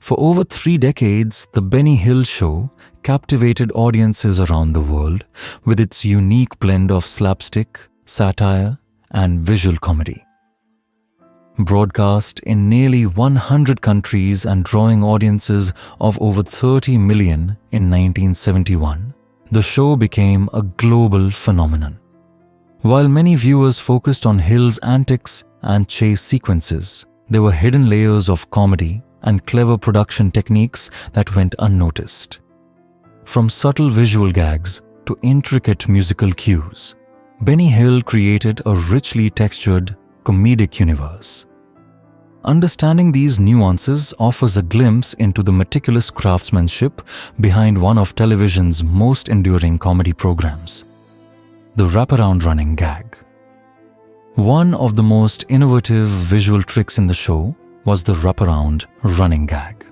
For over 3 decades, the Benny Hill Show captivated audiences around the world with its unique blend of slapstick, satire, and visual comedy. Broadcast in nearly 100 countries and drawing audiences of over 30 million in 1971, the show became a global phenomenon. While many viewers focused on Hill's antics and chase sequences, there were hidden layers of comedy and clever production techniques that went unnoticed. From subtle visual gags to intricate musical cues, Benny Hill created a richly textured, comedic universe. Understanding these nuances offers a glimpse into the meticulous craftsmanship behind one of television's most enduring comedy programs, the wraparound running gag. One of the most innovative visual tricks in the show was the wraparound running gag.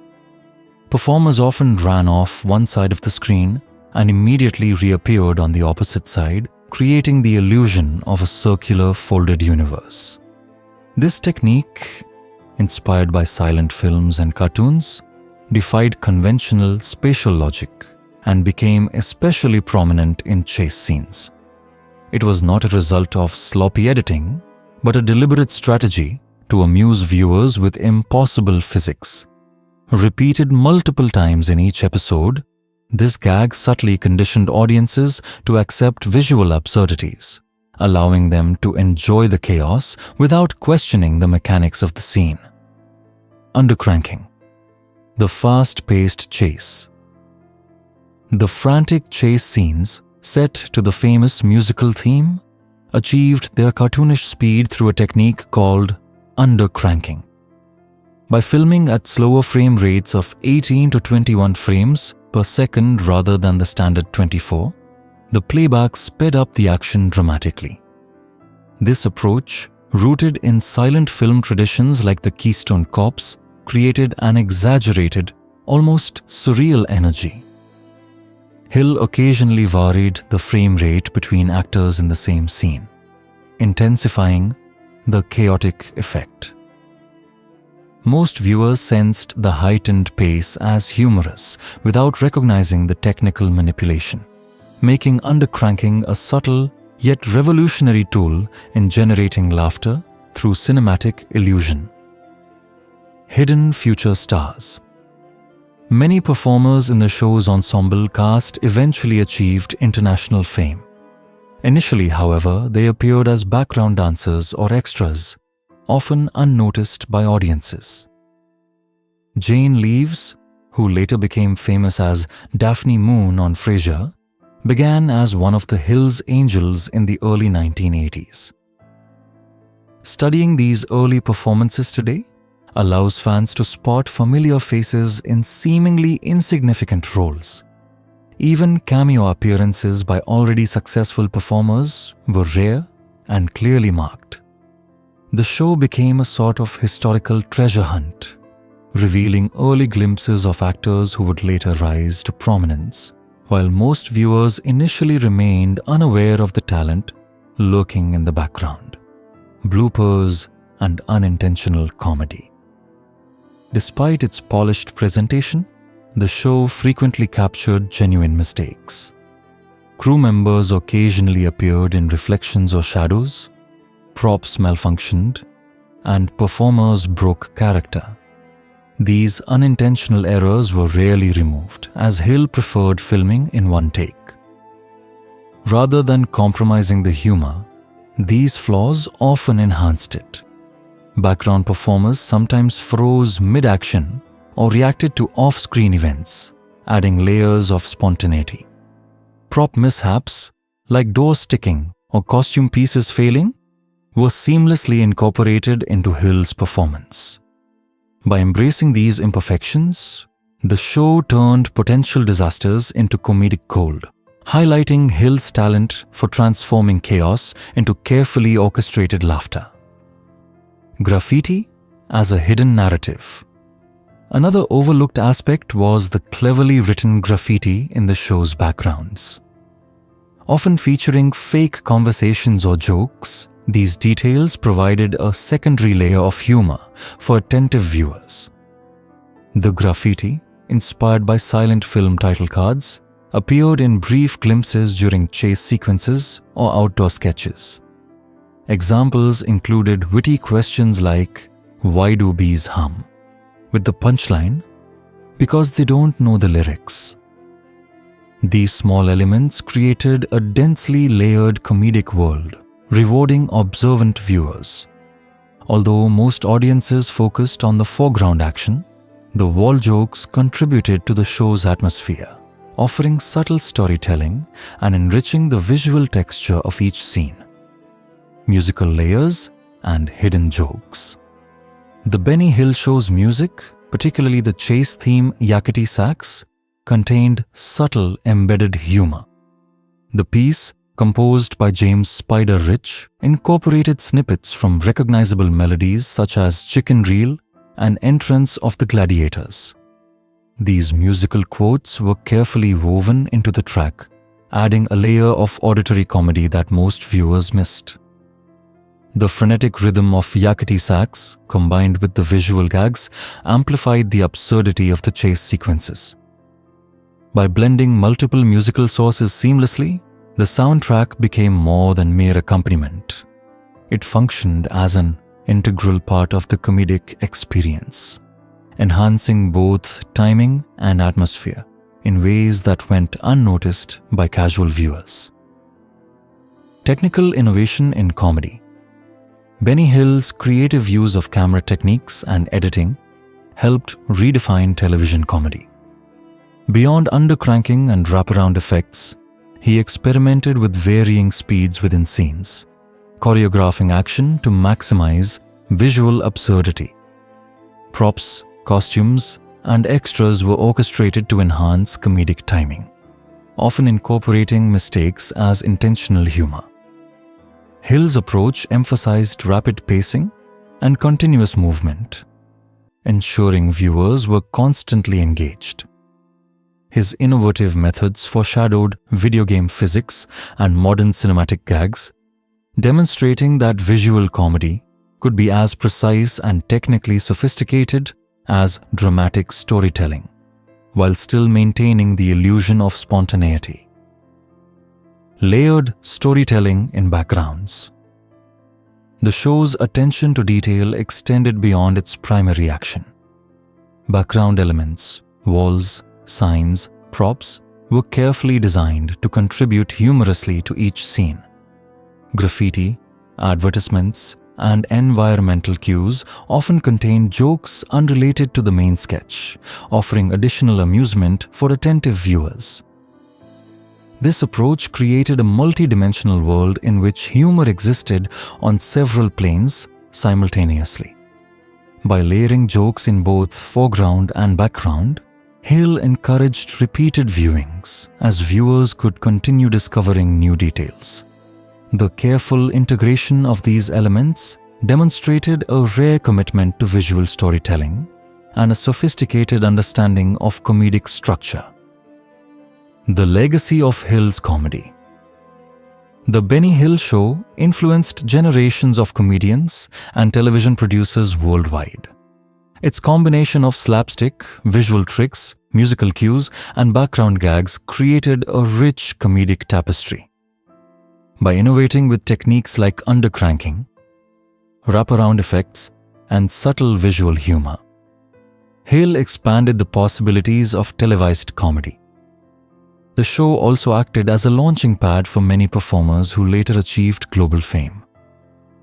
Performers often ran off one side of the screen and immediately reappeared on the opposite side, creating the illusion of a circular folded universe. This technique, inspired by silent films and cartoons, defied conventional spatial logic and became especially prominent in chase scenes. It was not a result of sloppy editing, but a deliberate strategy to amuse viewers with impossible physics. Repeated multiple times in each episode, this gag subtly conditioned audiences to accept visual absurdities, allowing them to enjoy the chaos without questioning the mechanics of the scene. Undercranking. The fast-paced chase. The frantic chase scenes, set to the famous musical theme, achieved their cartoonish speed through a technique called undercranking. By filming at slower frame rates of 18 to 21 frames per second rather than the standard 24, the playback sped up the action dramatically. This approach, rooted in silent film traditions like the Keystone Cops, created an exaggerated, almost surreal energy. Hill occasionally varied the frame rate between actors in the same scene, intensifying the chaotic effect. Most viewers sensed the heightened pace as humorous without recognizing the technical manipulation, making undercranking a subtle yet revolutionary tool in generating laughter through cinematic illusion. Hidden future stars. Many performers in the show's ensemble cast eventually achieved international fame. Initially, however, they appeared as background dancers or extras, often unnoticed by audiences. Jane Leeves, who later became famous as Daphne Moon on Frasier, began as one of the Hills Angels in the early 1980s. Studying these early performances today allows fans to spot familiar faces in seemingly insignificant roles. Even cameo appearances by already successful performers were rare and clearly marked. The show became a sort of historical treasure hunt, revealing early glimpses of actors who would later rise to prominence, while most viewers initially remained unaware of the talent lurking in the background, bloopers, and unintentional comedy. Despite its polished presentation, the show frequently captured genuine mistakes. Crew members occasionally appeared in reflections or shadows, props malfunctioned, and performers broke character. These unintentional errors were rarely removed, as Hill preferred filming in one take. Rather than compromising the humor, these flaws often enhanced it. Background performers sometimes froze mid-action or reacted to off-screen events, adding layers of spontaneity. Prop mishaps, like door sticking or costume pieces failing, were seamlessly incorporated into Hill's performance. By embracing these imperfections, the show turned potential disasters into comedic gold, highlighting Hill's talent for transforming chaos into carefully orchestrated laughter. Graffiti as a hidden narrative. Another overlooked aspect was the cleverly written graffiti in the show's backgrounds. Often featuring fake conversations or jokes, these details provided a secondary layer of humor for attentive viewers. The graffiti, inspired by silent film title cards, appeared in brief glimpses during chase sequences or outdoor sketches. Examples included witty questions like, "Why do bees hum?" with the punchline, "Because they don't know the lyrics." These small elements created a densely layered comedic world, rewarding observant viewers. Although most audiences focused on the foreground action, the wall jokes contributed to the show's atmosphere, offering subtle storytelling and enriching the visual texture of each scene. Musical layers and hidden jokes. The Benny Hill Show's music, particularly the chase theme Yakety sax, contained subtle embedded humor. The piece, composed by James Spider Rich, incorporated snippets from recognizable melodies such as Chicken Reel and Entrance of the Gladiators. These musical quotes were carefully woven into the track, adding a layer of auditory comedy that most viewers missed. The frenetic rhythm of Yakety sax, combined with the visual gags, amplified the absurdity of the chase sequences. By blending multiple musical sources seamlessly, the soundtrack became more than mere accompaniment. It functioned as an integral part of the comedic experience, enhancing both timing and atmosphere in ways that went unnoticed by casual viewers. Technical innovation in comedy. Benny Hill's creative use of camera techniques and editing helped redefine television comedy. Beyond undercranking and wraparound effects, he experimented with varying speeds within scenes, choreographing action to maximize visual absurdity. Props, costumes, and extras were orchestrated to enhance comedic timing, often incorporating mistakes as intentional humor. Hill's approach emphasized rapid pacing and continuous movement, ensuring viewers were constantly engaged. His innovative methods foreshadowed video game physics and modern cinematic gags, demonstrating that visual comedy could be as precise and technically sophisticated as dramatic storytelling, while still maintaining the illusion of spontaneity. Layered storytelling in backgrounds. The show's attention to detail extended beyond its primary action. Background elements, walls, signs, props were carefully designed to contribute humorously to each scene. Graffiti, advertisements, and environmental cues often contained jokes unrelated to the main sketch, offering additional amusement for attentive viewers. This approach created a multi-dimensional world in which humor existed on several planes simultaneously. By layering jokes in both foreground and background, Hill encouraged repeated viewings as viewers could continue discovering new details. The careful integration of these elements demonstrated a rare commitment to visual storytelling and a sophisticated understanding of comedic structure. The legacy of Hill's comedy. The Benny Hill Show influenced generations of comedians and television producers worldwide. Its combination of slapstick, visual tricks, musical cues, and background gags created a rich comedic tapestry. By innovating with techniques like undercranking, wraparound effects, and subtle visual humor, Hill expanded the possibilities of televised comedy. The show also acted as a launching pad for many performers who later achieved global fame.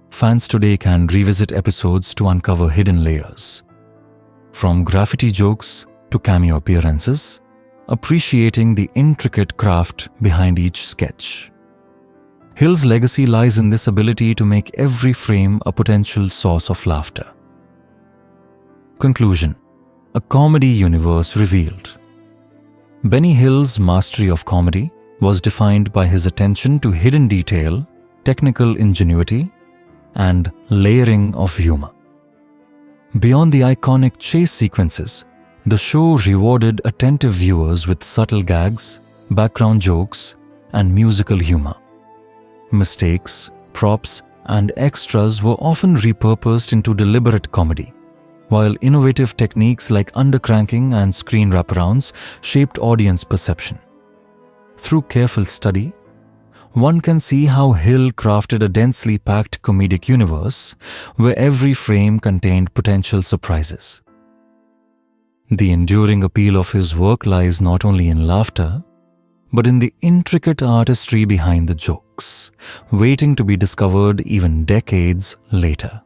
Fans today can revisit episodes to uncover hidden layers, from graffiti jokes to cameo appearances, appreciating the intricate craft behind each sketch. Hill's legacy lies in this ability to make every frame a potential source of laughter. Conclusion: a comedy universe revealed. Benny Hill's mastery of comedy was defined by his attention to hidden detail, technical ingenuity, and layering of humor. Beyond the iconic chase sequences, the show rewarded attentive viewers with subtle gags, background jokes, and musical humor. Mistakes, props, and extras were often repurposed into deliberate comedy, while innovative techniques like undercranking and screen wraparounds shaped audience perception. Through careful study, one can see how Hill crafted a densely packed comedic universe where every frame contained potential surprises. The enduring appeal of his work lies not only in laughter, but in the intricate artistry behind the jokes, waiting to be discovered even decades later.